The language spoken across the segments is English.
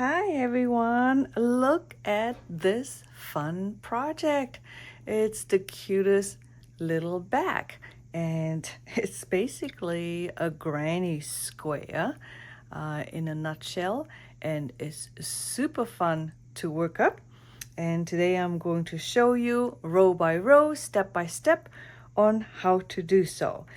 Hi everyone, look at this fun project. It's the cutest little bag and it's basically a granny square in a nutshell, and it's super fun to work up. And today I'm going to show you row by row, step by step on how to do so.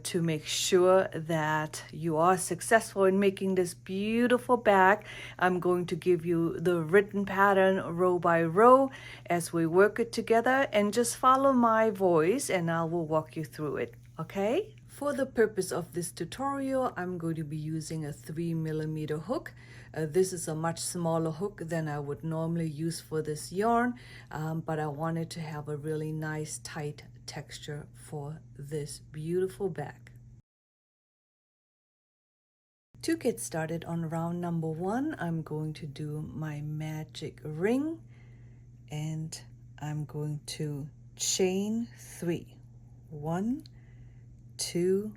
To make sure that you are successful in making this beautiful bag, I'm going to give you the written pattern row by row as we work it together, and just follow my voice and I will walk you through it, okay? For the purpose of this tutorial, I'm going to be using a 3mm hook. This is a much smaller hook than I would normally use for this yarn, but I wanted to have a really nice tight texture for this beautiful bag. To get started on round number 1, I'm going to do my magic ring, and I'm going to chain 3. 1, 2,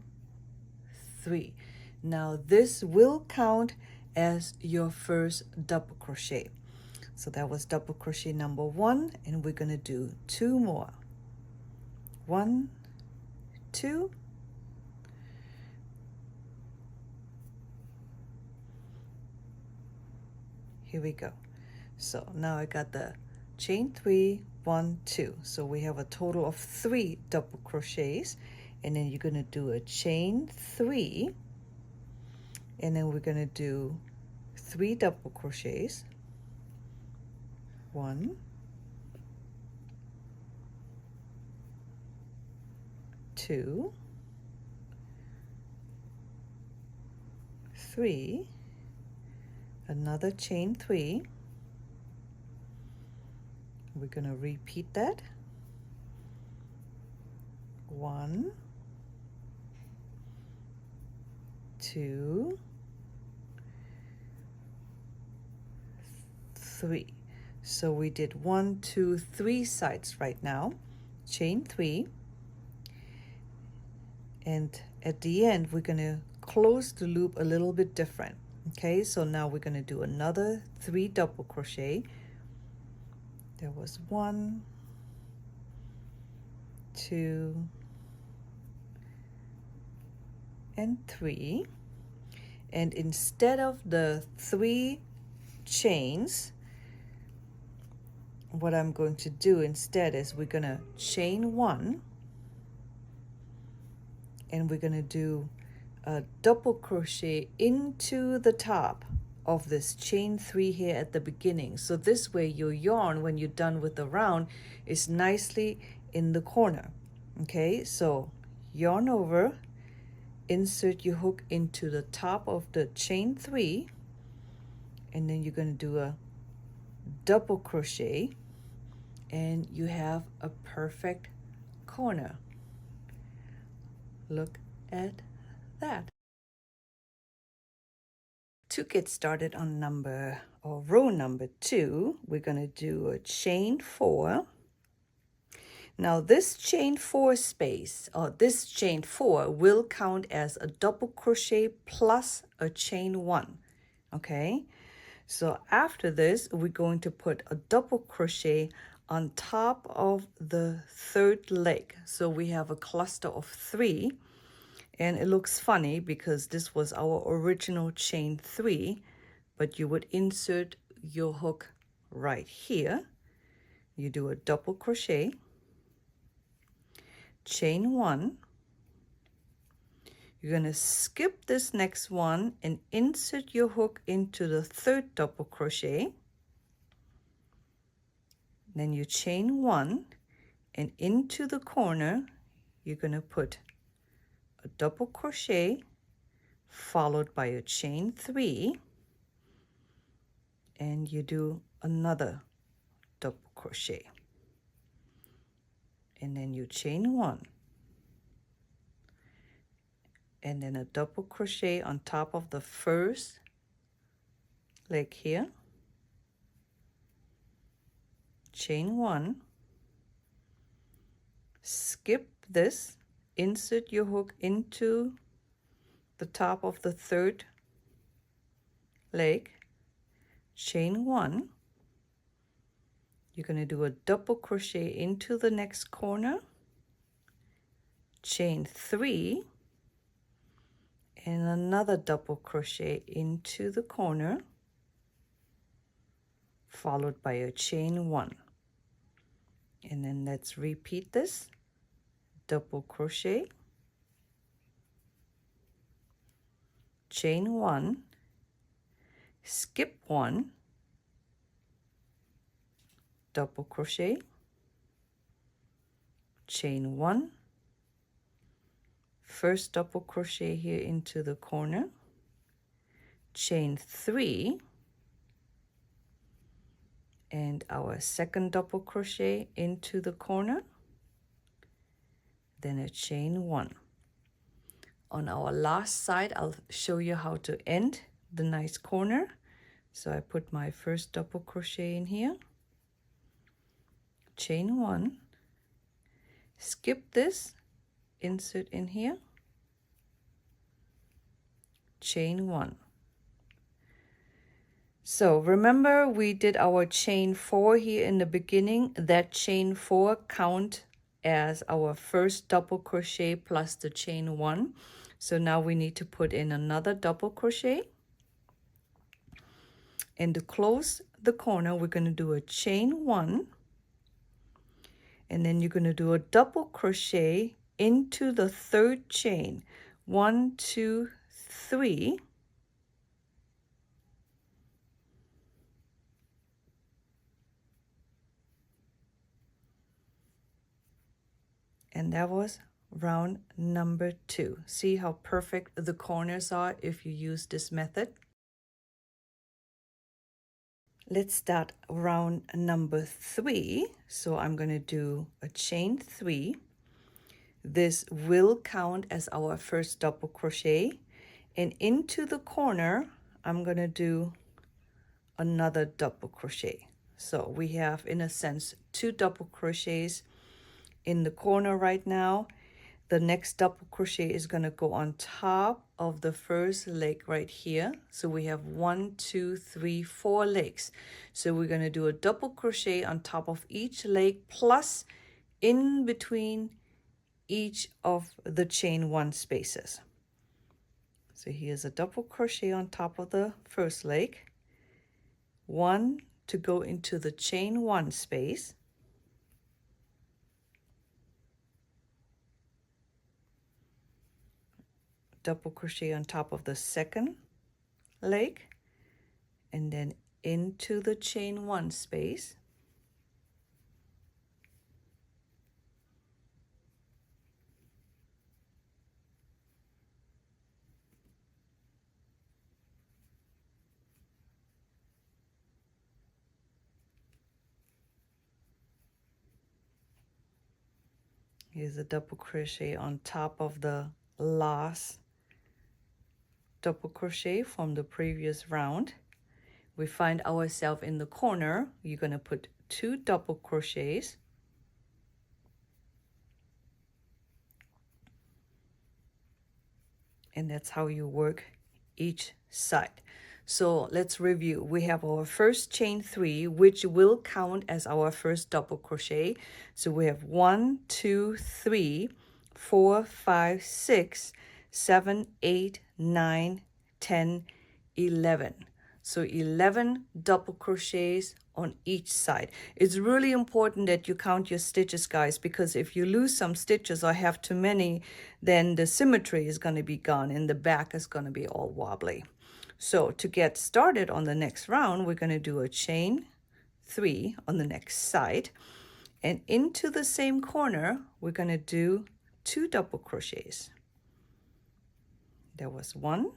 3. Now this will count as your first double crochet. So that was double crochet number 1, and we're going to do 2 more. 1, 2. Here we go. So now I got the chain 3, 1, 2. So we have a total of 3 double crochets, and then you're going to do a chain 3, and then we're going to do 3 double crochets. 1, 2, 3, another chain 3. We're going to repeat that. 1, 2, 3. So we did 1, 2, 3 sides right now. Chain 3. And at the end, we're going to close the loop a little bit different. Okay, so now we're going to do another 3 double crochet. There was 1, 2, and 3. And instead of the 3 chains, what I'm going to do instead is we're going to chain 1, and we're going to do a double crochet into the top of this chain 3 here at the beginning. So this way your yarn, when you're done with the round, is nicely in the corner. Okay, so yarn over, insert your hook into the top of the chain 3, and then you're going to do a double crochet, and you have a perfect corner. Look at that. To get started on row number 2, we're going to do a chain 4. Now this chain 4 space, or this chain 4, will count as a double crochet plus a chain 1. Okay, so after this, we're going to put a double crochet on top of the 3rd leg. So we have a cluster of 3. And it looks funny because this was our original chain 3, but you would insert your hook right here. You do a double crochet, chain 1. You're going to skip this next one and insert your hook into the 3rd double crochet. Then you chain 1, and into the corner, you're going to put a double crochet followed by a chain 3, and you do another double crochet, and then you chain 1, and then a double crochet on top of the 1st leg here, chain 1, skip this, insert your hook into the top of the 3rd leg, chain 1, you're going to do a double crochet into the next corner, chain 3, and another double crochet into the corner, followed by a chain 1. And then let's repeat this. Double crochet, chain 1, skip 1, double crochet, chain 1, first double crochet here into the corner, chain 3, and our second double crochet into the corner, then a chain 1. On our last side, I'll show you how to end the nice corner. So I put my first double crochet in here, chain 1, skip this, insert in here, chain 1. So remember we did our chain 4 here in the beginning. That chain 4 count as our first double crochet plus the chain 1. So now we need to put in another double crochet. And to close the corner, we're going to do a chain 1. And then you're going to do a double crochet into the third chain. 1, 2, 3. And that was round number 2. See how perfect the corners are if you use this method? Let's start round number 3. So I'm going to do a chain 3. This will count as our first double crochet. And into the corner, I'm going to do another double crochet. So we have, in a sense, 2 double crochets in the corner right now. The next double crochet is going to go on top of the first leg right here. So we have 1, 2, 3, 4 legs. So we're going to do a double crochet on top of each leg plus in between each of the chain 1 spaces. So here's a double crochet on top of the first leg, 1 to go into the chain 1 space, double crochet on top of the second leg, and then into the chain 1 space, here's a double crochet on top of the last double crochet from the previous round. We find ourselves in the corner. You're going to put 2 double crochets, and that's how you work each side. So let's review. We have our first chain 3, which will count as our first double crochet. So we have 1, 2, 3, 4, 5, 6, 7, 8, 9, 10, 11. So 11 double crochets on each side. It's really important that you count your stitches, guys, because if you lose some stitches or have too many, then the symmetry is going to be gone and the back is going to be all wobbly. So to get started on the next round, we're going to do a chain 3 on the next side, and into the same corner, we're going to do 2 double crochets. There was 1.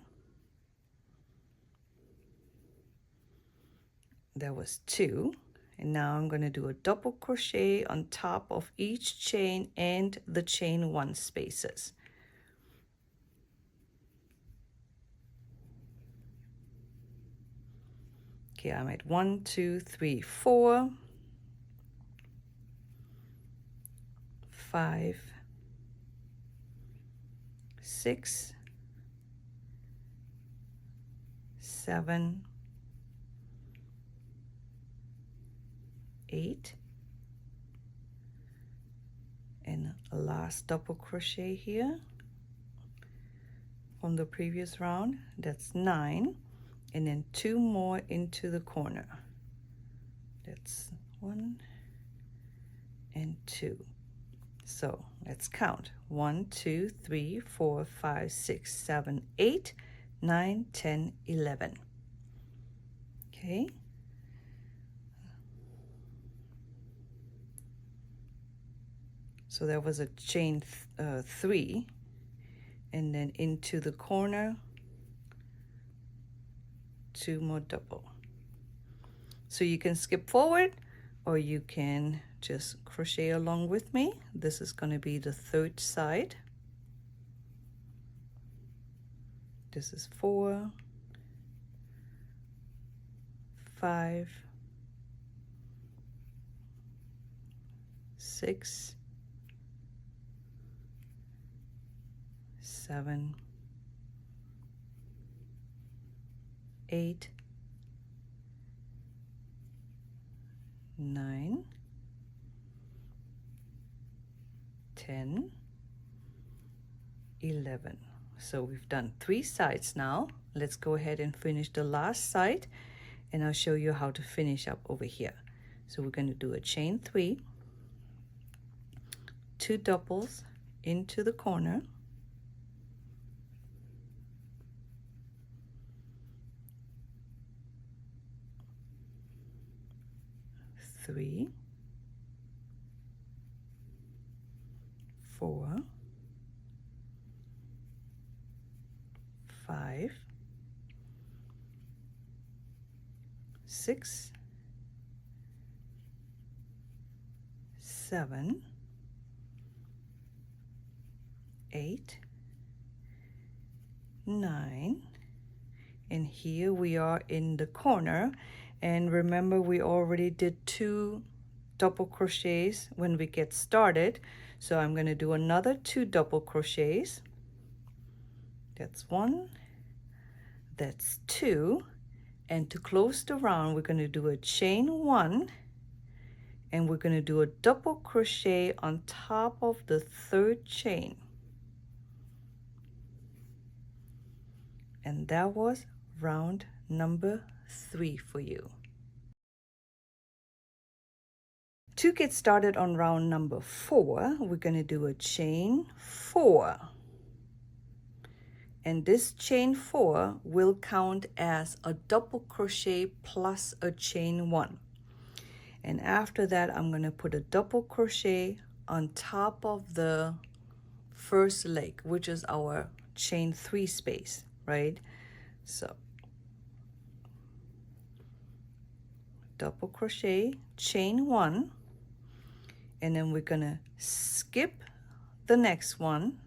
There was 2. And now I'm going to do a double crochet on top of each chain and the chain 1 spaces. Okay, I'm at 1, 2, 3, 4, 5, 6, 7, 8, and last double crochet here from the previous round, that's 9, and then 2 more into the corner. That's 1 and 2. So let's count: 1, 2, 3, 4, 5, 6, 7, 8, 9, 10, 11. Okay. So there was a chain 3, and then into the corner, 2 more double. So you can skip forward, or you can just crochet along with me. This is going to be the 3rd side. This is 4, 5, 6, 7, 8, 9, 10, 11. So we've done 3 sides now. Let's go ahead and finish the last side, and I'll show you how to finish up over here. So we're going to do a chain 3, 2 doubles into the corner, 3, 4, 5, 6, 7, 8, 9, and here we are in the corner. And remember, we already did 2 double crochets when we get started, so I'm going to do another 2 double crochets. That's 1, that's 2, and to close the round we're going to do a chain 1, and we're going to do a double crochet on top of the 3rd chain. And that was round number 3 for you. To get started on round number 4, we're going to do a chain 4. And this chain 4 will count as a double crochet plus a chain 1. And after that, I'm going to put a double crochet on top of the first leg, which is our chain 3 space, right? So double crochet, chain 1, and then we're going to skip the next one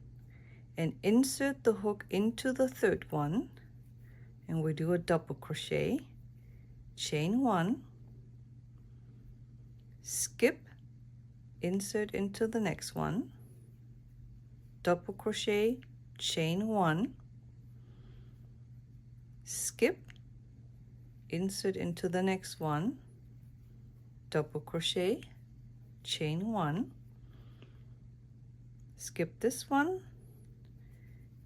and insert the hook into the 3rd one, and we do a double crochet, chain 1, skip, insert into the next one, double crochet, chain 1, skip, insert into the next one, double crochet, chain 1, skip this one,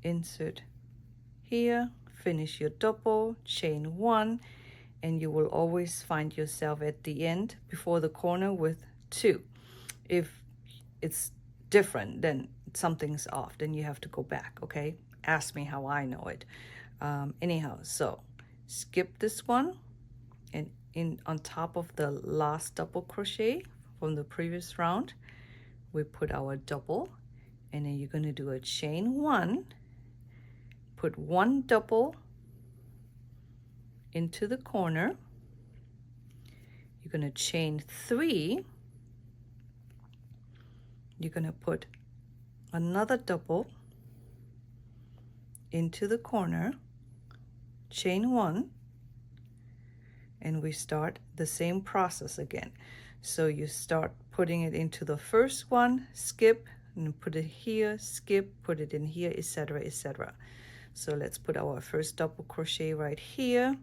insert here, finish your double, chain 1, and you will always find yourself at the end before the corner with 2. If it's different, then something's off, then you have to go back, okay? Ask me how I know it. Anyhow, so skip this one, and in on top of the last double crochet from the previous round, we put our double, and then you're going to do a chain 1, put 1 double into the corner, you're going to chain 3, you're going to put another double into the corner, chain 1, and we start the same process again. So you start putting it into the first one, skip, and put it here, skip, put it in here, etc., etc. So let's put our first double crochet right here,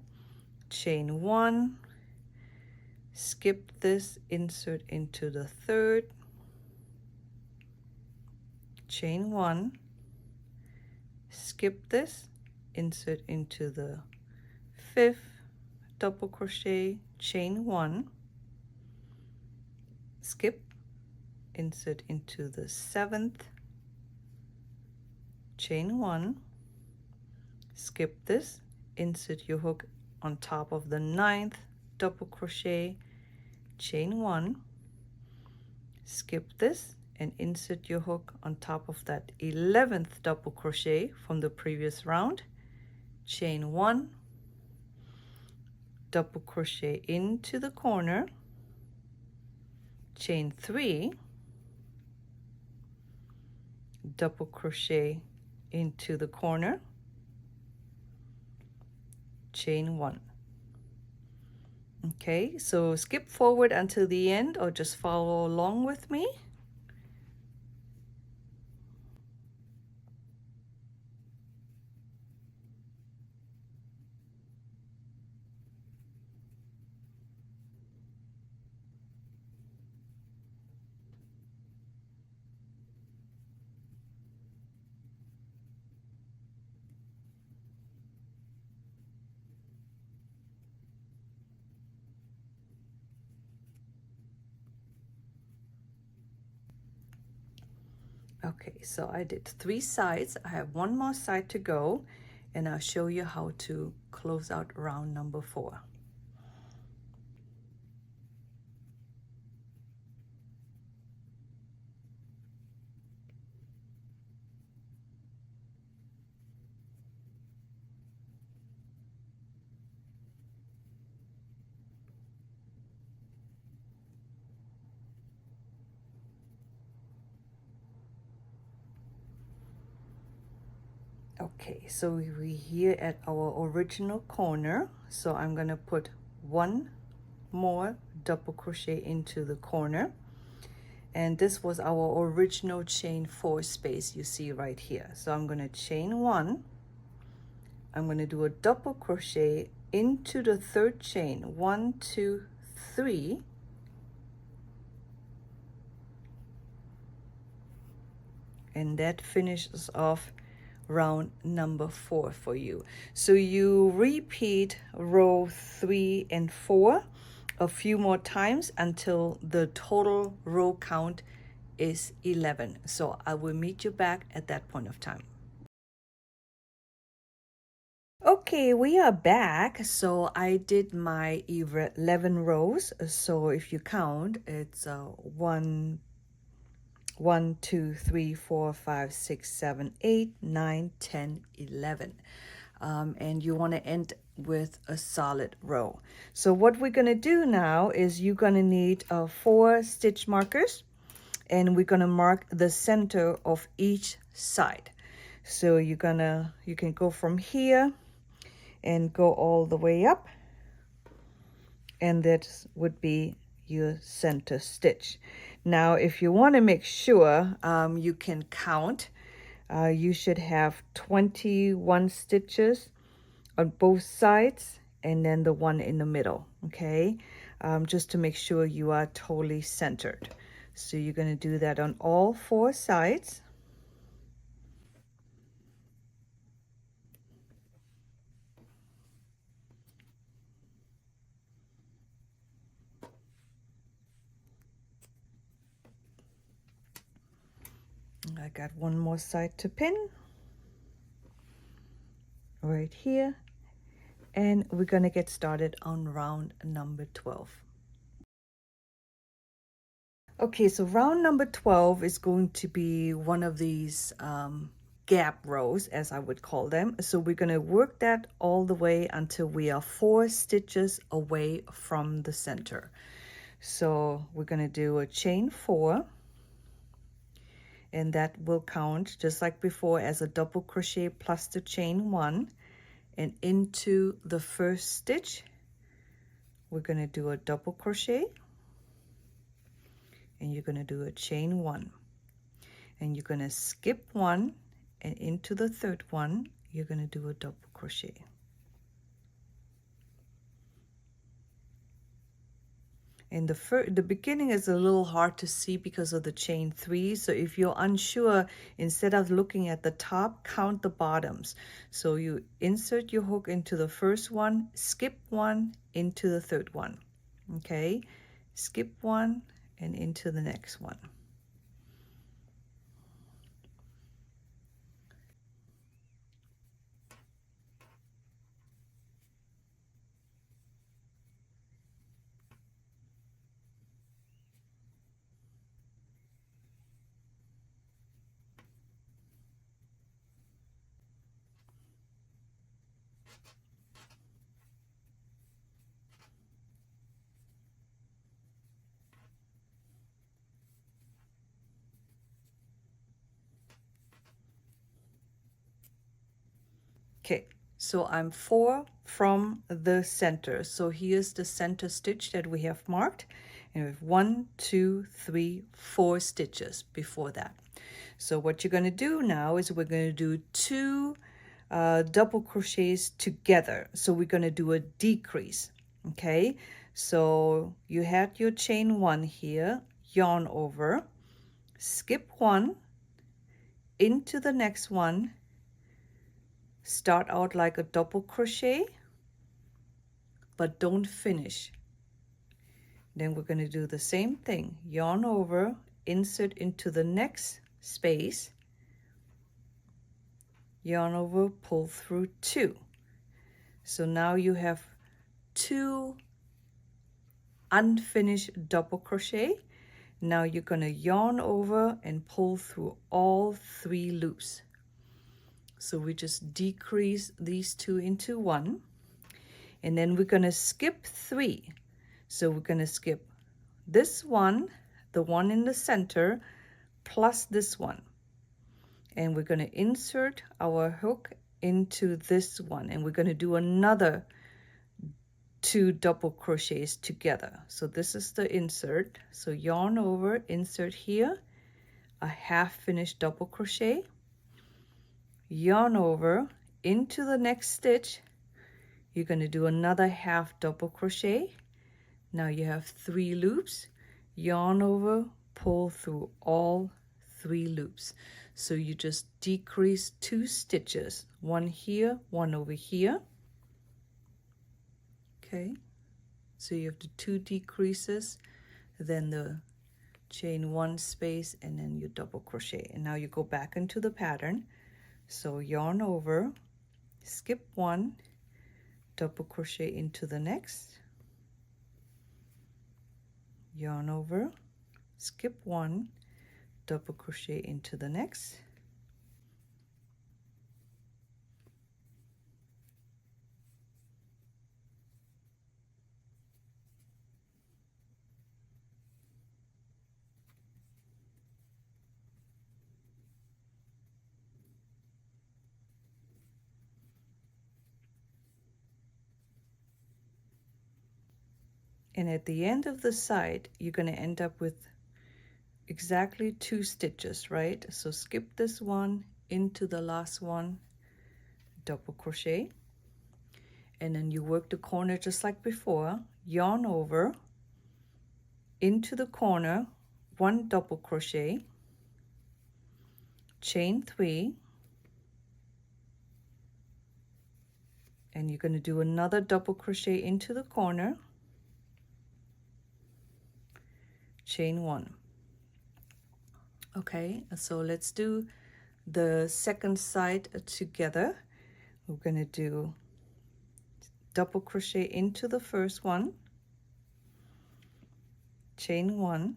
chain 1, skip this, insert into the third, chain 1, skip this, insert into the fifth, double crochet, chain 1, skip, insert into the seventh, chain 1, skip this, insert your hook on top of the ninth, double crochet, chain 1, skip this, and insert your hook on top of that 11th double crochet from the previous round, chain 1, double crochet into the corner, chain 3, double crochet into the corner, chain 1. Okay, so skip forward until the end or just follow along with me. Okay, so I did 3 sides. I have 1 more side to go, and I'll show you how to close out round number 4. Okay, so we're here at our original corner, so I'm gonna put 1 more double crochet into the corner, and this was our original chain 4 space you see right here. So I'm gonna chain 1, I'm gonna do a double crochet into the third chain, 1, 2, 3, and that finishes off round number 4 for you. So you repeat row 3 and 4 a few more times until the total row count is 11. So I will meet you back at that point of time. Okay, we are back. So I did my 11 rows. So if you count, it's 1, 2, 3, 4, 5, 6, 7, 8, 9, 10, 11. And you want to end with a solid row. So what we're going to do now is you're going to need 4 stitch markers, and we're going to mark the center of each side. So you can go from here and go all the way up, and that would be your center stitch. Now if you want to make sure you can count, you should have 21 stitches on both sides and then the one in the middle, okay? Just to make sure you are totally centered. So you're going to do that on all 4 sides. I got 1 more side to pin right here, and we're going to get started on round number 12. Okay, so round number 12 is going to be one of these gap rows, as I would call them. So we're going to work that all the way until we are 4 stitches away from the center. So we're going to do a chain 4, and that will count just like before as a double crochet plus the chain 1, and into the first stitch we're going to do a double crochet, and you're going to do a chain 1, and you're going to skip 1, and into the third one you're going to do a double crochet. And the beginning is a little hard to see because of the chain 3. So if you're unsure, instead of looking at the top, count the bottoms. So you insert your hook into the first one, skip one into the third one. Okay, skip one and into the next one. Okay, so I'm 4 from the center. So here's the center stitch that we have marked. And we have 1, 2, 3, 4 stitches before that. So what you're going to do now is we're going to do 2 double crochets together. So we're going to do a decrease. Okay, so you had your chain 1 here, yarn over, skip 1 into the next one, start out like a double crochet, but don't finish. Then we're going to do the same thing, yarn over, insert into the next space, yarn over, pull through 2. So now you have 2 unfinished double crochet. Now you're going to yarn over and pull through all 3 loops. So we just decrease these 2 into 1, and then we're going to skip 3. So we're going to skip this one, the one in the center, plus this one. And we're going to insert our hook into this one, and we're going to do another 2 double crochets together. So this is the insert. So yarn over, insert here, a half finished double crochet, yarn over into the next stitch. You're going to do another half double crochet. Now you have 3 loops, yarn over, pull through all 3 loops. So you just decrease 2 stitches, one here, one over here. Okay, so you have the 2 decreases, then the chain 1 space, and then you double crochet. And now you go back into the pattern. So yarn over, skip 1, double crochet into the next, yarn over, skip 1, double crochet into the next, and at the end of the side you're going to end up with exactly 2 stitches, right? So skip this one into the last one, double crochet, and then you work the corner just like before, yarn over into the corner, 1 double crochet, chain 3, and you're going to do another double crochet into the corner, chain 1. Okay, so let's do the second side together. We're going to do double crochet into the first one, chain 1,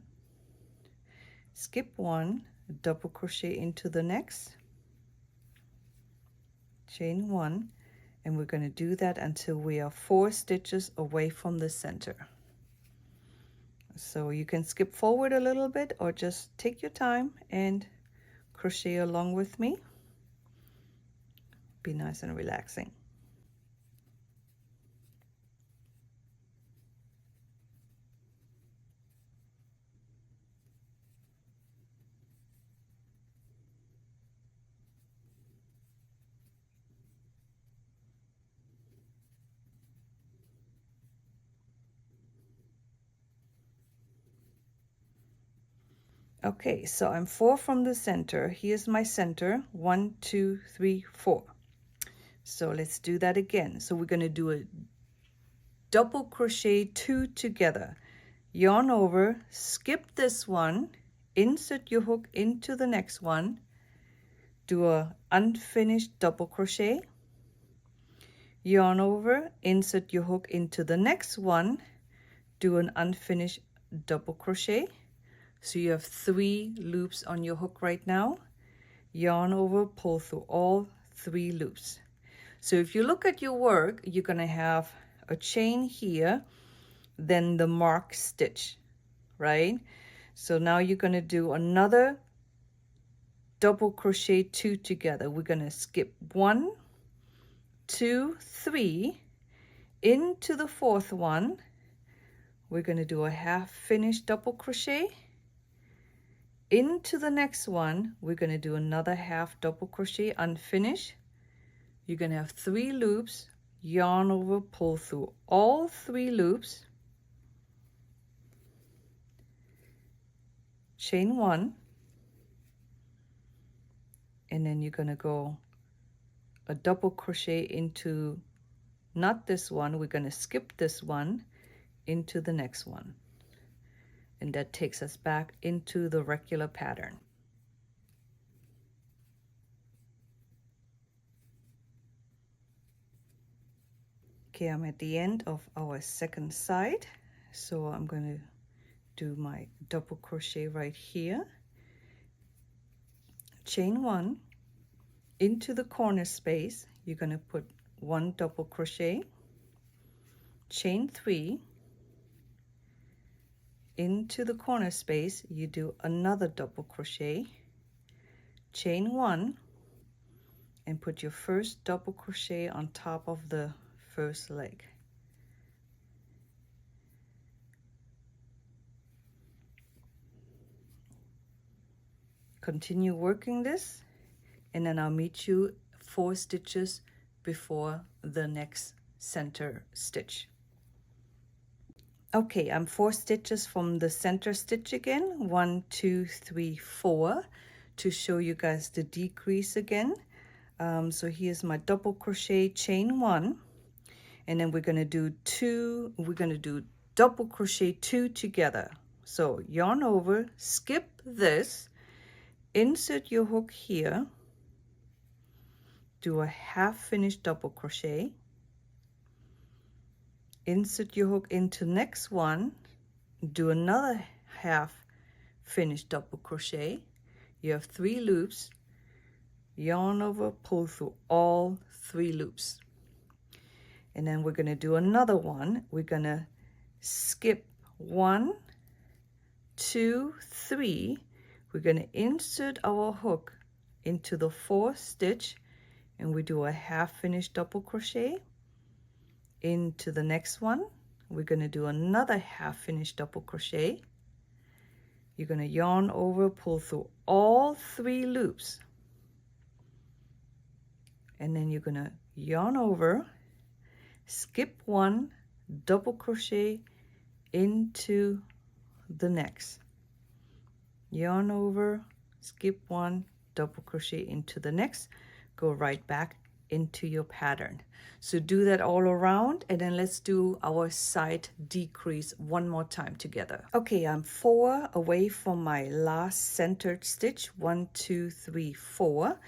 skip 1, double crochet into the next, chain 1, and we're going to do that until we are 4 stitches away from the center. So you can skip forward a little bit or just take your time and crochet along with me. Be nice and relaxing. Okay, so I'm 4 from the center. Here's my center. 1, 2, 3, 4. So let's do that again. So we're going to do a double crochet 2 together. Yarn over, skip this one, insert your hook into the next one, do a unfinished double crochet, yarn over, insert your hook into the next one, do an unfinished double crochet. So you have 3 loops on your hook right now. Yarn over, pull through all 3 loops. So if you look at your work, you're going to have a chain here, then the mark stitch, right? So now you're going to do another double crochet 2 together. We're going to skip 1, 2, 3 into the 4th one. We're going to do a half finished double crochet. Into the next one, we're going to do another half double crochet unfinished. You're going to have 3 loops, yarn over, pull through all 3 loops, chain 1, and then you're going to go a double crochet into, not this one, we're going to skip this one into the next one. And that takes us back into the regular pattern. Okay, I'm at the end of our second side. So I'm going to do my double crochet right here. Chain 1 into the corner space. You're going to put 1 double crochet, chain 3 into the corner space. You do another double crochet, chain 1, and put your first double crochet on top of the first leg. Continue working this, and then I'll meet you 4 stitches before the next center stitch. Okay, I'm 4 stitches from the center stitch again. 1, 2, 3, 4 to show you guys the decrease again. So here's my double crochet, chain 1, and then we're going to do double crochet 2 together. So yarn over, skip this, insert your hook here, do a half finished double crochet, insert your hook into next one, do another half finished double crochet. You have 3 loops, yarn over, pull through all 3 loops. And then we're going to do another one. We're going to skip 1, 2, 3. We're going to insert our hook into the 4th stitch, and we do a half finished double crochet. Into the next one, we're going to do another half finished double crochet. You're going to yarn over, pull through all 3 loops, and then you're going to yarn over, skip 1, double crochet into the next, yarn over, skip 1, double crochet into the next, go right back into your pattern. So do that all around, and then let's do our side decrease one more time together. Okay, I'm 4 away from my last centered stitch. 1, 2, 3, 4.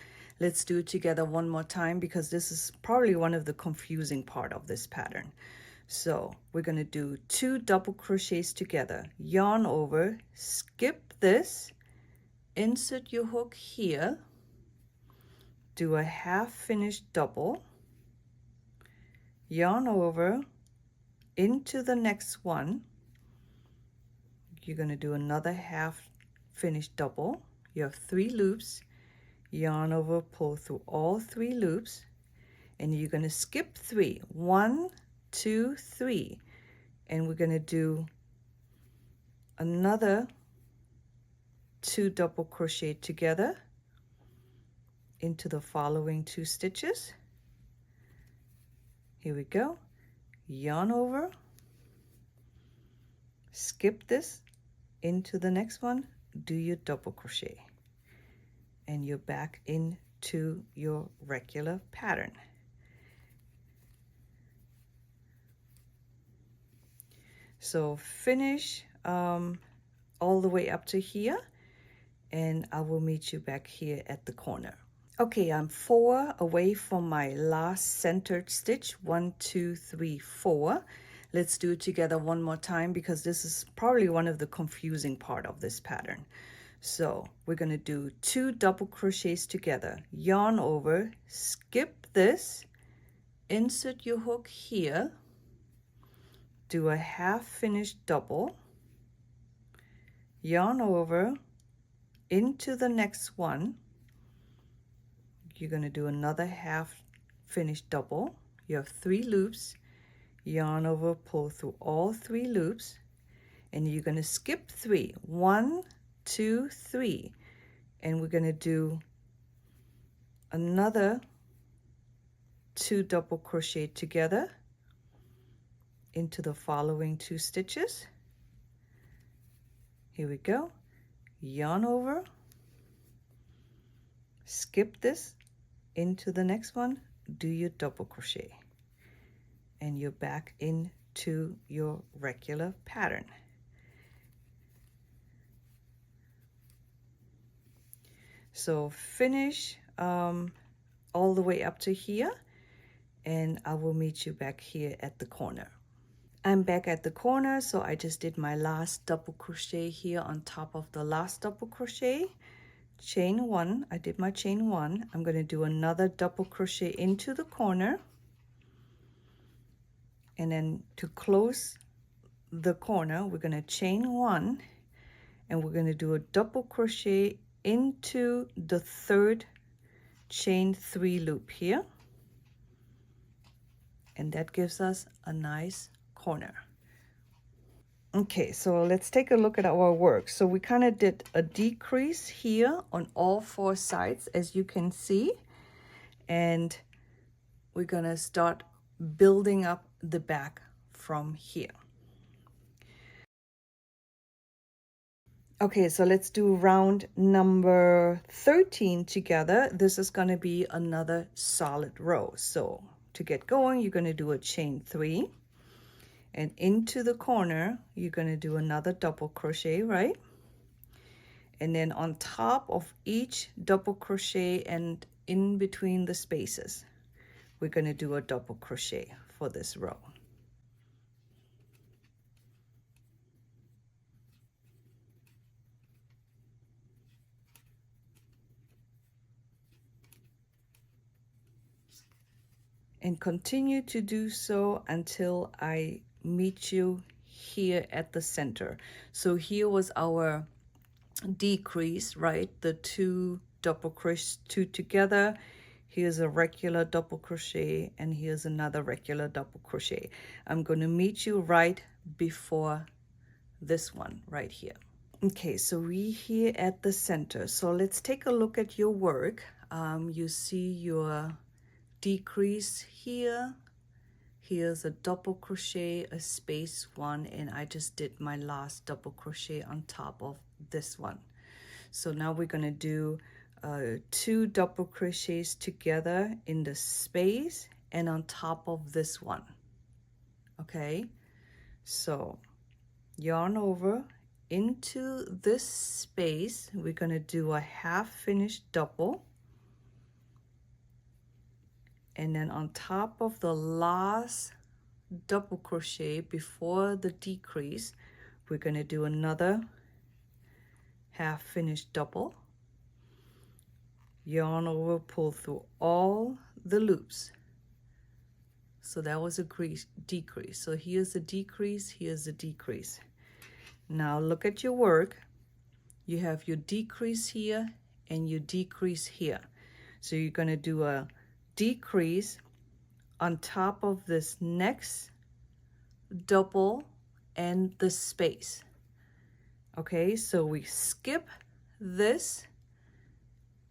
Let's do it together one more time, because this is probably one of the confusing part of this pattern. So we're going to do 2 double crochets together, yarn over, skip this, insert your hook here, do a half finished double, yarn over into the next one. You're going to do another half finished double. You have 3 loops, yarn over, pull through all 3 loops, and you're going to skip 3. 1, 2, 3, and we're going to do another 2 double crochet together into the following 2 stitches. Here we go. Yarn over, skip this into the next one, do your double crochet, and you're back into your regular pattern. So finish all the way up to here, and I will meet you back here at the corner. Okay, I'm 4 away from my last centered stitch. 1, 2, 3, 4. Let's do it together one more time because this is probably one of the confusing part of this pattern. So we're going to do 2 double crochets together, yarn over, skip this, insert your hook here, do a half finished double, yarn over into the next one. You're going to do another half finished double. You have 3 loops, yarn over, pull through all 3 loops, and you're going to skip 3. 1, 2, 3, and we're going to do another 2 double crochet together into the following 2 stitches. Here we go. Yarn over, skip this into the next one, do your double crochet, and you're back into your regular pattern. So finish all the way up to here, and I will meet you back here at the corner. I'm back at the corner, so I just did my last double crochet here on top of the last double crochet. Chain 1, I did my chain 1. I'm going to do another double crochet into the corner, and then to close the corner we're going to chain 1, and we're going to do a double crochet into the 3rd chain 3 loop here, and that gives us a nice corner. Okay, so let's take a look at our work. So we kind of did a decrease here on all 4 sides, as you can see, and we're gonna start building up the back from here. Okay, so let's do round number 13 together. This is gonna be another solid row. So to get going, you're gonna do a chain 3. And into the corner, you're going to do another double crochet, right? And then on top of each double crochet and in between the spaces, we're going to do a double crochet for this row. And continue to do so until I meet you here at the center. So here was our decrease, right? The 2 double crochet, 2 together. Here's a regular double crochet, and here's another regular double crochet. I'm going to meet you right before this one right here. Okay, so we here at the center. So let's take a look at your work. You see your decrease here. Here's a double crochet, a space 1, and I just did my last double crochet on top of this one. So now we're going to do 2 double crochets together in the space and on top of this one. Okay, so yarn over into this space. We're going to do a half finished double, and then on top of the last double crochet before the decrease, we're going to do another half finished double, yarn over, pull through all the loops. So that was a decrease. So here's a decrease, here's a decrease. Now look at your work. You have your decrease here and your decrease here. So you're going to do a decrease on top of this next double and the space. Okay, so we skip this,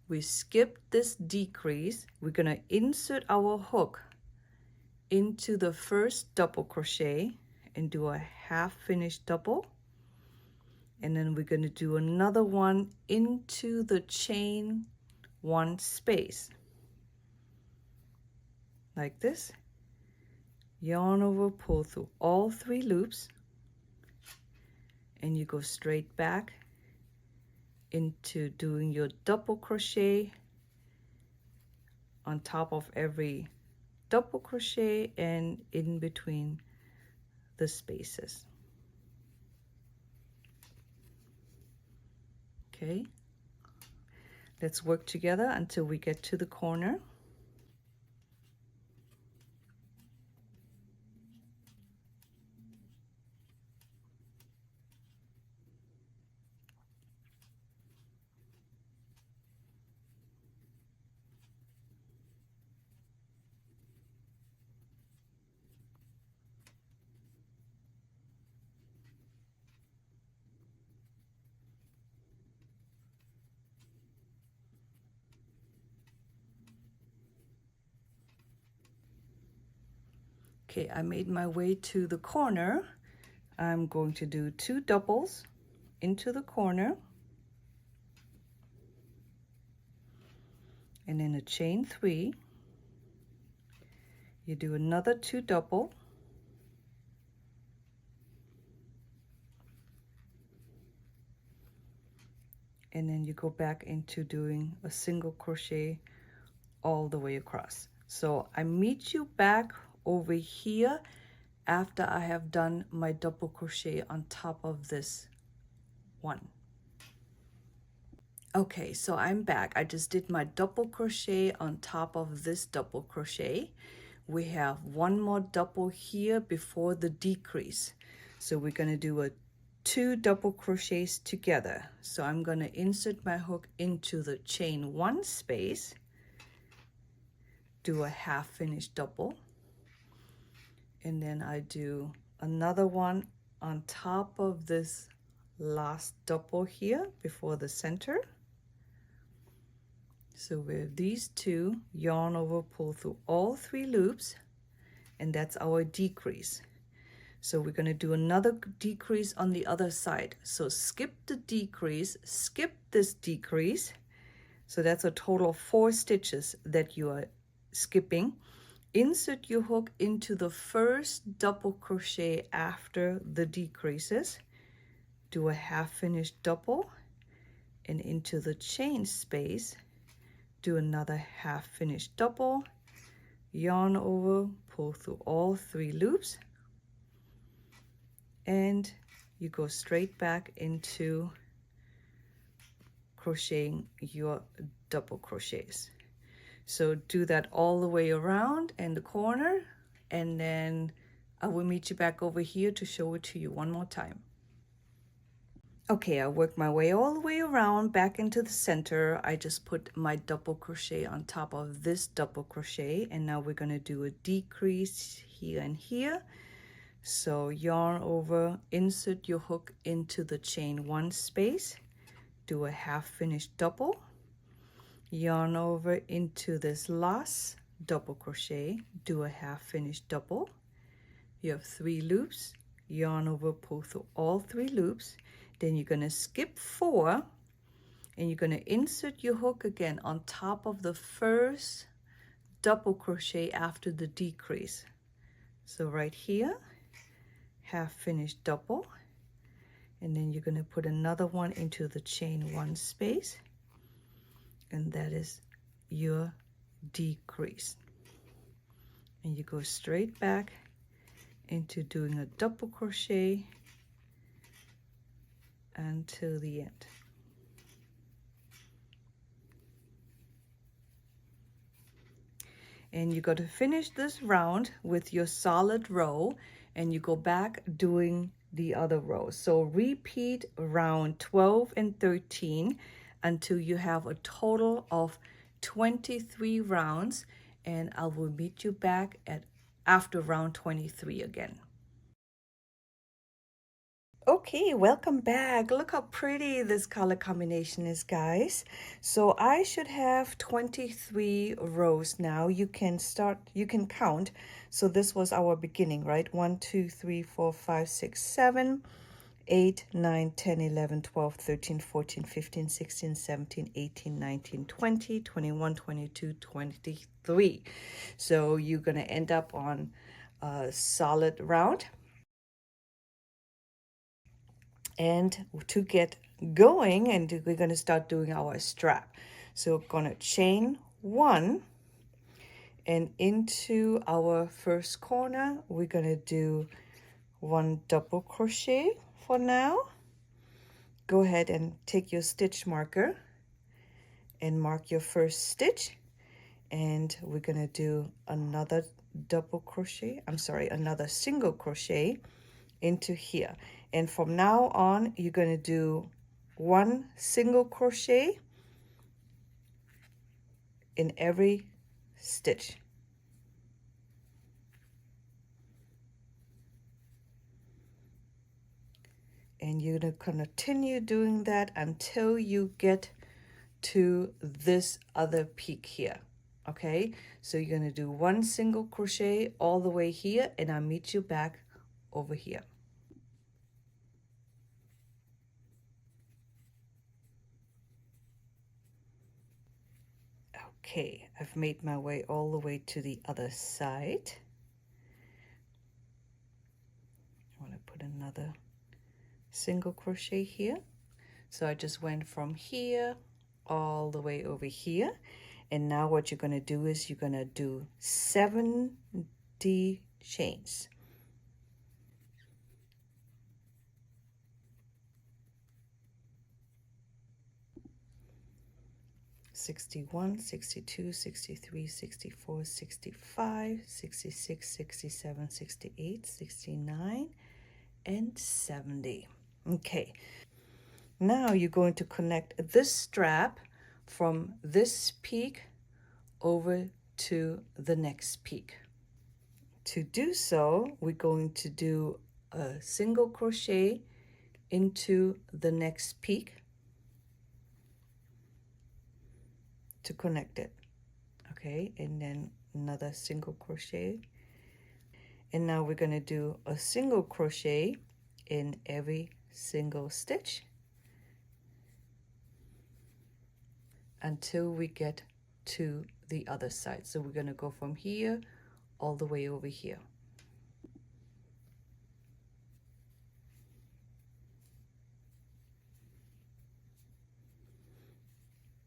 we skip this decrease. We're going to insert our hook into the first double crochet and do a half finished double, And then we're going to do another one into the chain one space. Like this. Yarn over, pull through all 3 loops. And you go straight back into doing your double crochet on top of every double crochet and in between the spaces. Okay, let's work together until we get to the corner. Okay, I made my way to the corner. I'm going to do 2 doubles into the corner and then a chain 3. You do another 2 double and then you go back into doing a single crochet all the way across. So I meet you back over here after I have done my double crochet on top of this one. Okay, so I'm back. I just did my double crochet on top of this double crochet. We have one more double here before the decrease. So we're going to do 2 double crochets together. So I'm going to insert my hook into the chain 1 space, do a half finished double, and then I do another one on top of this last double here before the center. So with these 2, yarn over, pull through all 3 loops, and that's our decrease. So we're going to do another decrease on the other side. So skip the decrease, skip this decrease. So that's a total of 4 stitches that you are skipping. Insert your hook into the first double crochet after the decreases. Do a half finished double and into the chain space, do another half finished double, yarn over, pull through all 3 loops, and you go straight back into crocheting your double crochets. So do that all the way around in the corner, and then I will meet you back over here to show it to you one more time. Okay, I worked my way all the way around back into the center. I just put my double crochet on top of this double crochet, and now we're going to do a decrease here and here. So yarn over, insert your hook into the chain 1 space, do a half finished double, yarn over into this last double crochet, do a half finished double. You have 3 loops, yarn over, pull through all 3 loops. Then you're going to skip 4 and you're going to insert your hook again on top of the first double crochet after the decrease. So right here, half finished double, and then you're going to put another one into the chain 1 space, and that is your decrease. And you go straight back into doing a double crochet until the end. And you got to finish this round with your solid row, and you go back doing the other row. So repeat round 12 and 13 until you have a total of 23 rounds, and I will meet you back after round 23 again. Okay, welcome back. Look how pretty this color combination is, guys. So I should have 23 rows now. You can count. So this was our beginning, right? 1, 2, 3, 4, 5, 6, 7, 8, 9, 10, 11, 12, 13, 14, 15, 16, 17, 18, 19, 20, 21, 22, 23. So you're going to end up on a solid round. And to get going, and we're going to start doing our strap. So we're going to chain 1, and into our first corner, we're going to do 1 double crochet for now. Go ahead and take your stitch marker and mark your first stitch, and we're going to do another another single crochet into here. And from now on, you're going to do 1 single crochet in every stitch. And you're going to continue doing that until you get to this other peak here. Okay, so you're going to do 1 single crochet all the way here, and I'll meet you back over here. Okay, I've made my way all the way to the other side. I want to put another single crochet here. So I just went from here all the way over here. And now what you're going to do is you're going to do 70 chains. 61, 62, 63, 64, 65, 66, 67, 68, 69, and 70. Okay, now you're going to connect this strap from this peak over to the next peak. To do so, we're going to do a single crochet into the next peak to connect it. Okay, and then another single crochet, and now we're going to do a single crochet in every single stitch until we get to the other side. So we're going to go from here all the way over here.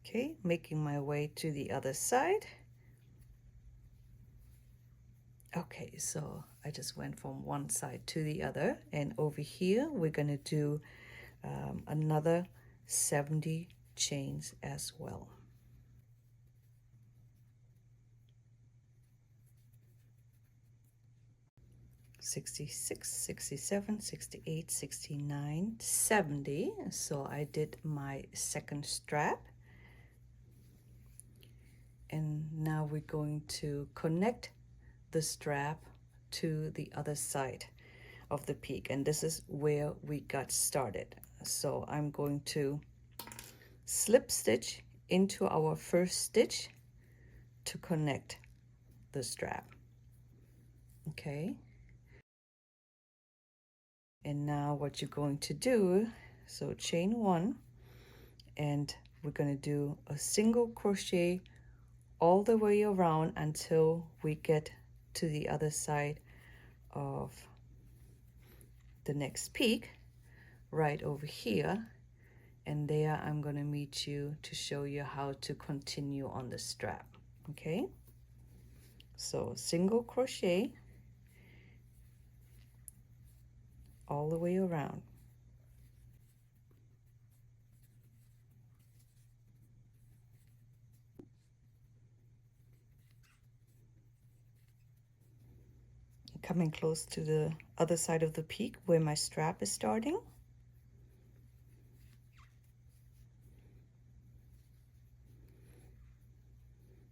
Okay, making my way to the other side. Okay, so I just went from one side to the other, and over here we're going to do another 70 chains as well. 66, 67, 68, 69, 70. So I did my second strap. And now we're going to connect the strap to the other side of the peak. And this is where we got started. So I'm going to slip stitch into our first stitch to connect the strap. Okay. And now what you're going to do, so chain 1, and we're going to do a single crochet all the way around until we get to the other side of the next peak, right over here. And there I'm going to meet you to show you how to continue on the strap. Okay, so single crochet all the way around. Coming close to the other side of the peak where my strap is starting.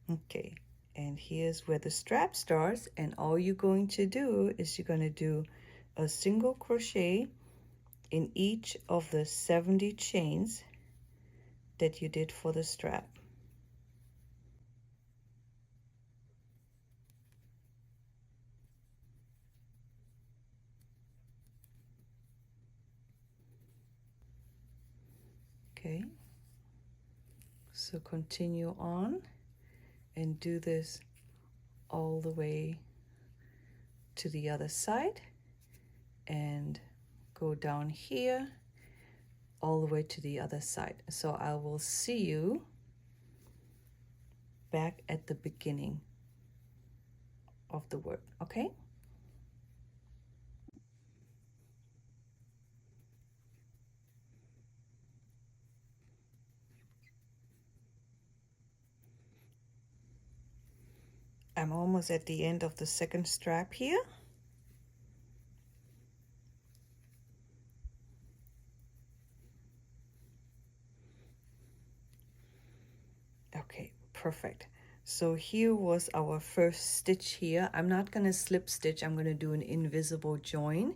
Okay, and here's where the strap starts, and all you're going to do is you're going to do a single crochet in each of the 70 chains that you did for the strap. Okay, so continue on and do this all the way to the other side and go down here all the way to the other side. So I will see you back at the beginning of the work, okay? I'm almost at the end of the second strap here. Okay, perfect. So here was our first stitch here. I'm not going to slip stitch. I'm going to do an invisible join.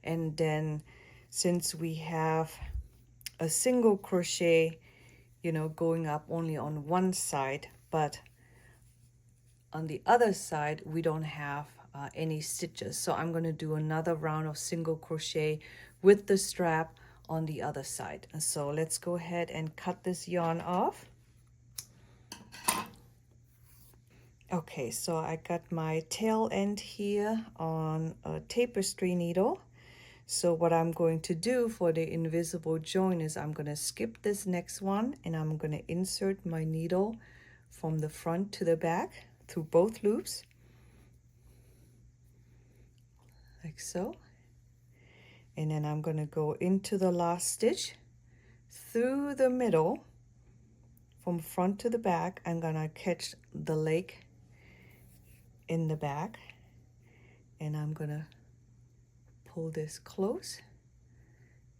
And then since we have a single crochet, you know, going up only on one side, but on the other side, we don't have any stitches. So I'm going to do another round of single crochet with the strap on the other side. And so let's go ahead and cut this yarn off. Okay, so I got my tail end here on a tapestry needle. So what I'm going to do for the invisible join is I'm going to skip this next one and I'm going to insert my needle from the front to the back through both loops, like so. And then I'm going to go into the last stitch through the middle from front to the back. I'm going to catch the leg in the back and I'm going to pull this close,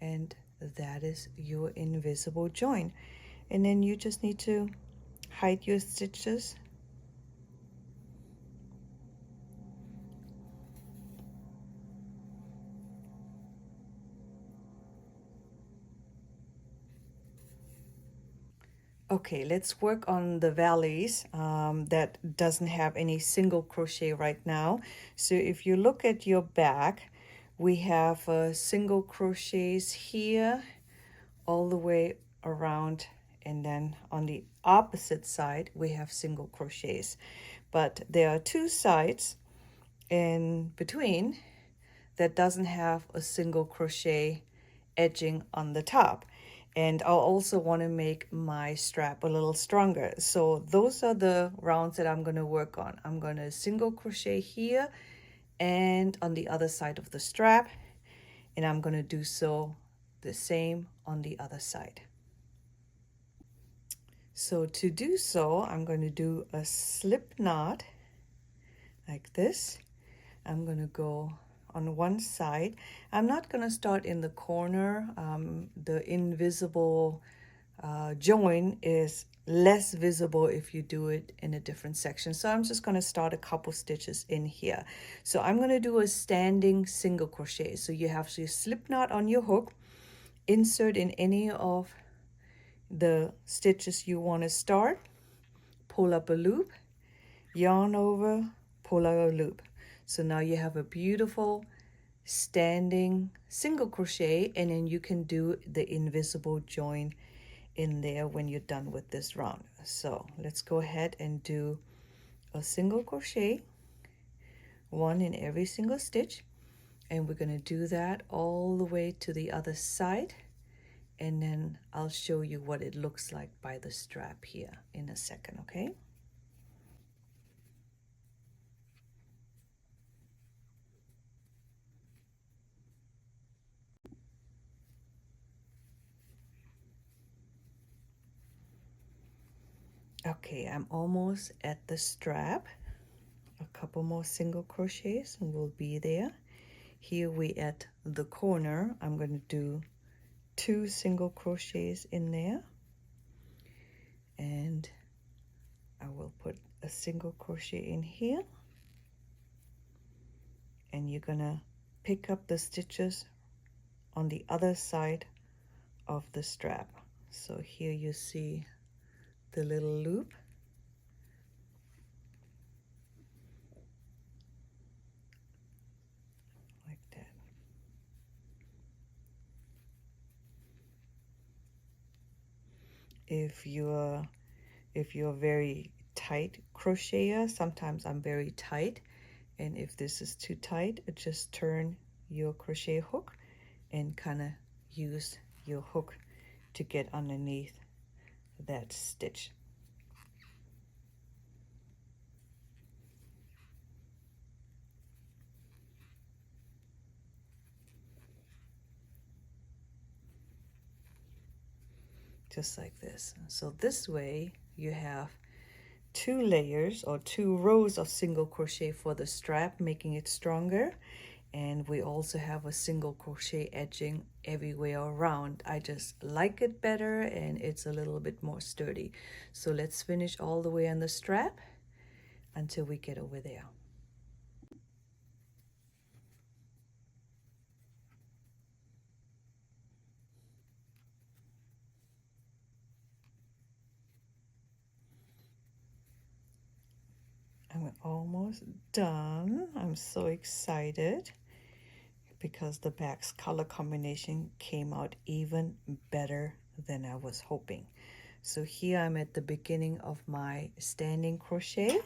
and that is your invisible join. And then you just need to hide your stitches. Okay, let's work on the valleys that doesn't have any single crochet right now. So if you look at your back, we have single crochets here all the way around, and then on the opposite side we have single crochets. But there are two sides in between that doesn't have a single crochet edging on the top. And I'll also want to make my strap a little stronger. So those are the rounds that I'm going to work on. I'm going to single crochet here and on the other side of the strap, and I'm going to do so the same on the other side. So to do so, I'm going to do a slip knot like this. I'm going to go on one side. I'm not going to start in the corner. The invisible join is less visible if you do it in a different section. So I'm just going to start a couple stitches in here. So I'm going to do a standing single crochet. So you have your slip knot on your hook, insert in any of the stitches you want to start, pull up a loop, yarn over, pull out a loop. So now you have a beautiful standing single crochet, and then you can do the invisible join in there when you're done with this round. So let's go ahead and do a single crochet, one in every single stitch, and we're going to do that all the way to the other side, and then I'll show you what it looks like by the strap here in a second, okay? Okay, I'm almost at the strap. A couple more single crochets and we'll be there. Here we at the corner. I'm going to do 2 single crochets in there, and I will put a single crochet in here, and you're gonna pick up the stitches on the other side of the strap. So here you see the little loop, like that. if you're very tight crocheter. Sometimes I'm very tight, and if this is too tight, just turn your crochet hook and kind of use your hook to get underneath that stitch. Just like this. So this way you have 2 layers or 2 rows of single crochet for the strap, making it stronger. And we also have a single crochet edging everywhere around. I just like it better, and it's a little bit more sturdy. So let's finish all the way on the strap until we get over there. I'm almost done. I'm so excited because the back's color combination came out even better than I was hoping. So here I'm at the beginning of my standing crochet.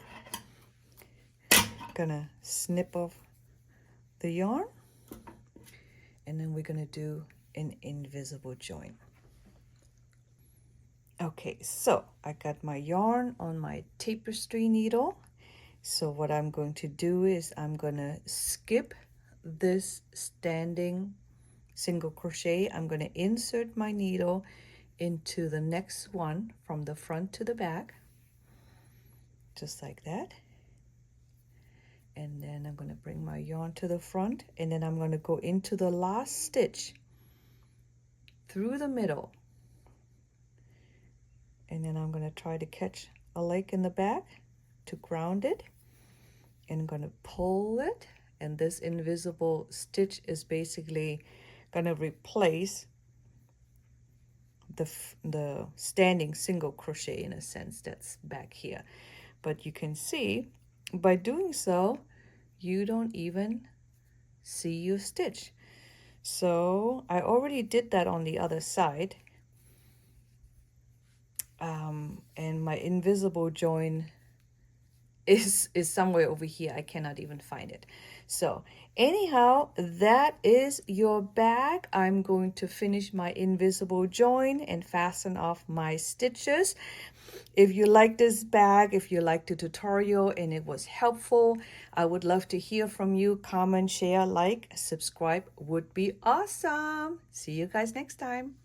Gonna snip off the yarn, and then we're gonna do an invisible join. Okay, so I got my yarn on my tapestry needle. So what I'm going to do is I'm gonna skip this standing single crochet. I'm gonna insert my needle into the next one from the front to the back, just like that. And then I'm going to bring my yarn to the front, and then I'm going to go into the last stitch through the middle, and then I'm going to try to catch a leg in the back to ground it, and I'm going to pull it, and this invisible stitch is basically going to replace the standing single crochet, in a sense, that's back here. But you can see by doing so you don't even see your stitch. So I already did that on the other side, and my invisible join is somewhere over here. I cannot even find it. So anyhow, that is your bag. I'm going to finish my invisible join and fasten off my stitches. If you like this bag, if you liked the tutorial and it was helpful, I would love to hear from you. Comment, share, like, subscribe would be awesome. See you guys next time.